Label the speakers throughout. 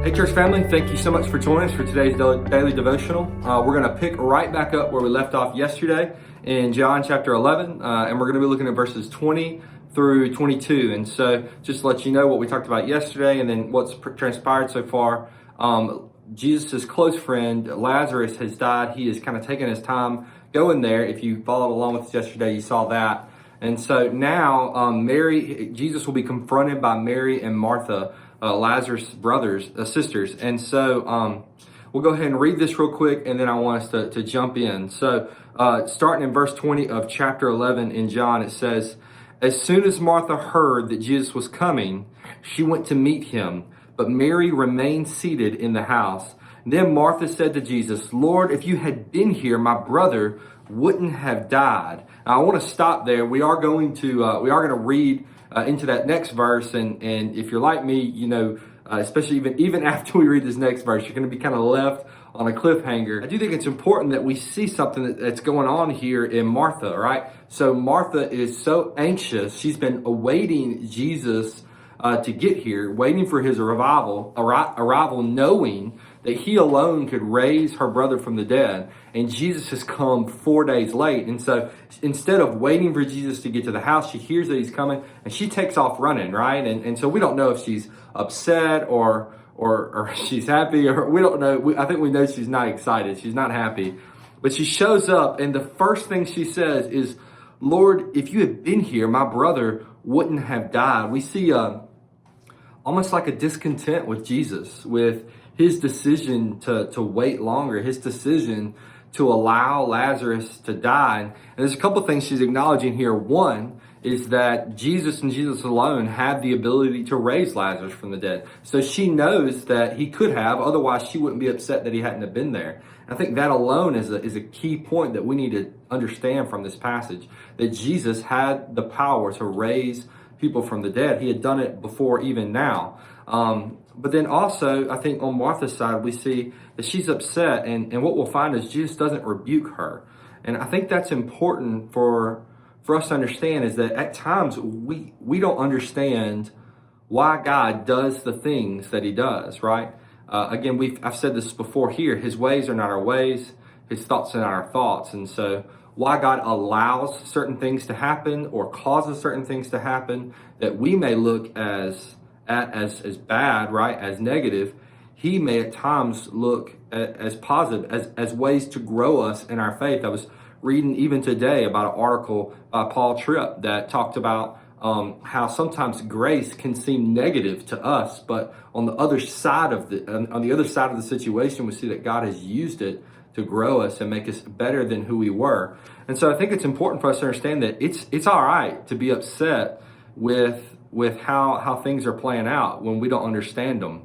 Speaker 1: Hey church family, thank you so much for joining us for today's daily devotional. We're going to pick right back up where we left off yesterday in John chapter 11, and we're going to be looking at verses 20 through 22. And so just to let you know what we talked about yesterday and then what's transpired so far, Jesus' close friend Lazarus has died. He has kind of taken his time going there. If you followed along with us yesterday, you saw that. And so now Jesus will be confronted by Mary and Martha, Lazarus' sisters. And so we'll go ahead and read this real quick, and then I want us to jump in. So starting in verse 20 of chapter 11 in John, it says, "As soon as Martha heard that Jesus was coming, she went to meet him, but Mary remained seated in the house. Then Martha said to Jesus, 'Lord, if you had been here, my brother wouldn't have died.'" Now, I want to stop there. We are going to read into that next verse, and if you're like me, you know, especially even after we read this next verse, you're going to be kind of left on a cliffhanger. I do think it's important that we see something that's going on here in Martha, right? So Martha is so anxious. She's been awaiting Jesus to get here, waiting for his arrival, knowing that he alone could raise her brother from the dead. And Jesus has come 4 days late. And so instead of waiting for Jesus to get to the house, she hears that he's coming and she takes off running, right? And so we don't know if she's upset or she's happy, or we don't know. I think we know she's not excited. She's not happy. But she shows up, and the first thing she says is, "Lord, if you had been here, my brother wouldn't have died." We see almost like a discontent with Jesus, with his decision to wait longer, his decision to allow Lazarus to die. And there's a couple things she's acknowledging here. One is that Jesus and Jesus alone have the ability to raise Lazarus from the dead. So she knows that he could have, otherwise she wouldn't be upset that he hadn't have been there. And I think that alone is a key point that we need to understand from this passage, that Jesus had the power to raise people from the dead. He had done it before, even now. But then also, I think on Martha's side, we see that she's upset, and what we'll find is Jesus doesn't rebuke her. And I think that's important for us to understand, is that at times we don't understand why God does the things that he does, right? Again, I've said this before here, his ways are not our ways, his thoughts are not our thoughts. And so why God allows certain things to happen or causes certain things to happen that we may look as bad, right, as negative, he may at times look as positive, as ways to grow us in our faith. I was reading even today about an article by Paul Tripp that talked about how sometimes grace can seem negative to us, but on the other side of the situation, we see that God has used it to grow us and make us better than who we were. And so I think it's important for us to understand that it's all right to be upset with how things are playing out when we don't understand them.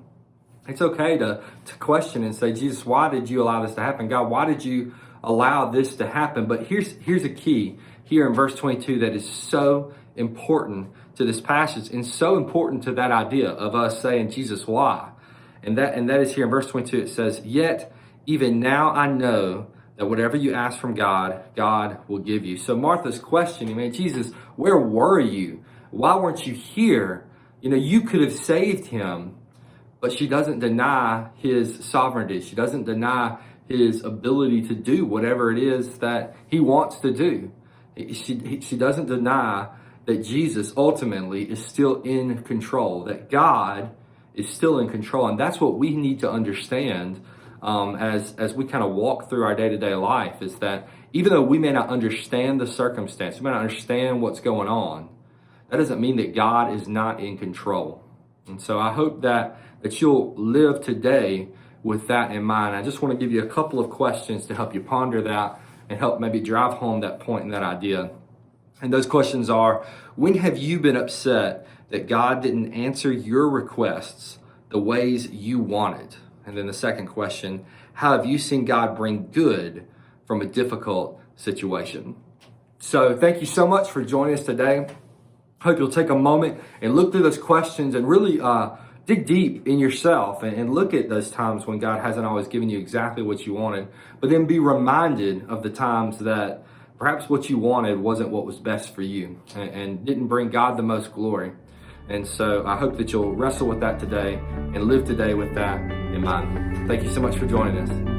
Speaker 1: It's okay to question and say, Jesus, why did you allow this to happen? God, why did you allow this to happen? But here's a key here in verse 22 that is so important to this passage and so important to that idea of us saying, Jesus, why? And that is here in verse 22. It says, "Yet even now I know that whatever you ask from God, God will give you." So Martha's questioning, man, Jesus, where were you? Why weren't you here? You know, you could have saved him. But she doesn't deny his sovereignty. She doesn't deny his ability to do whatever it is that he wants to do. She doesn't deny that Jesus ultimately is still in control, that God is still in control. And that's what we need to understand as we kind of walk through our day-to-day life, is that even though we may not understand the circumstance, we may not understand what's going on, that doesn't mean that God is not in control. And so I hope that you'll live today with that in mind. I just want to give you a couple of questions to help you ponder that and help maybe drive home that point and that idea. And those questions are, when have you been upset that God didn't answer your requests the ways you wanted? And then the second question, how have you seen God bring good from a difficult situation? So thank you so much for joining us today. Hope you'll take a moment and look through those questions and really dig deep in yourself and look at those times when God hasn't always given you exactly what you wanted, but then be reminded of the times that perhaps what you wanted wasn't what was best for you and didn't bring God the most glory. And so I hope that you'll wrestle with that today and live today with that in mind. Thank you so much for joining us.